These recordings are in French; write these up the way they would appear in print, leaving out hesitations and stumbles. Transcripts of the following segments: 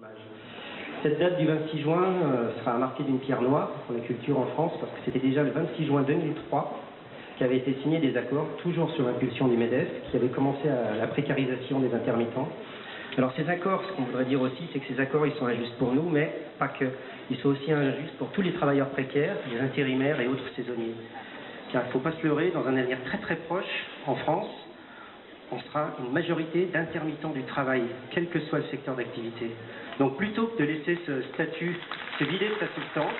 hommage. Cette date du 26 juin sera marquée d'une pierre noire pour la culture en France, parce que c'était déjà le 26 juin 2003 qu'avaient été signés des accords, toujours sur l'impulsion du MEDEF, qui avait commencé à la précarisation des intermittents. Alors ces accords, ce qu'on voudrait dire aussi, c'est que ces accords, ils sont injustes pour nous, mais pas que. Ils sont aussi injustes pour tous les travailleurs précaires, les intérimaires et autres saisonniers. Car il ne faut pas se leurrer, dans un avenir très très proche, en France, on sera une majorité d'intermittents du travail, quel que soit le secteur d'activité. Donc plutôt que de laisser ce statut se vider de sa substance,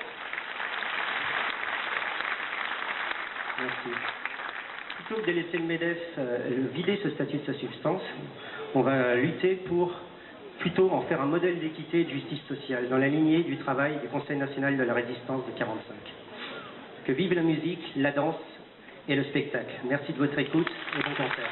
merci. Plutôt que de laisser le MEDEF vider ce statut de sa substance, on va lutter pour plutôt en faire un modèle d'équité et de justice sociale, dans la lignée du travail du Conseil national de la résistance de 1945. Que vive la musique, la danse et le spectacle. Merci de votre écoute et bon concert.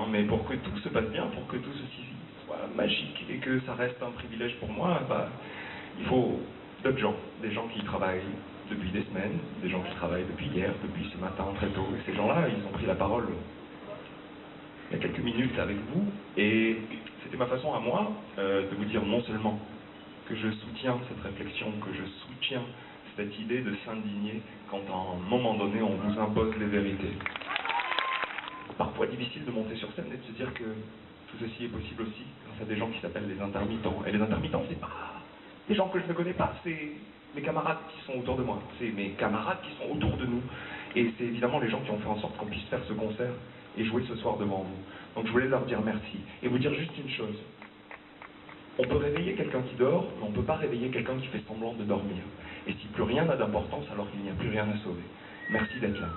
Mais pour que tout se passe bien, pour que tout ceci soit magique et que ça reste un privilège pour moi, il faut d'autres gens, des gens qui travaillent depuis des semaines, des gens qui travaillent depuis hier, depuis ce matin très tôt. Et ces gens-là, ils ont pris la parole il y a quelques minutes avec vous, et c'était ma façon à moi de vous dire non seulement que je soutiens cette réflexion, que je soutiens cette idée de s'indigner quand à un moment donné on vous impose les vérités. Parfois difficile de monter sur scène et de se dire que tout ceci est possible aussi grâce à des gens qui s'appellent les intermittents. Et les intermittents, c'est pas des gens que je ne connais pas, c'est mes camarades qui sont autour de moi, c'est mes camarades qui sont autour de nous. Et c'est évidemment les gens qui ont fait en sorte qu'on puisse faire ce concert et jouer ce soir devant vous. Donc je voulais leur dire merci et vous dire juste une chose. On peut réveiller quelqu'un qui dort, mais on ne peut pas réveiller quelqu'un qui fait semblant de dormir. Et si plus rien n'a d'importance, alors qu'il n'y a plus rien à sauver. Merci d'être là.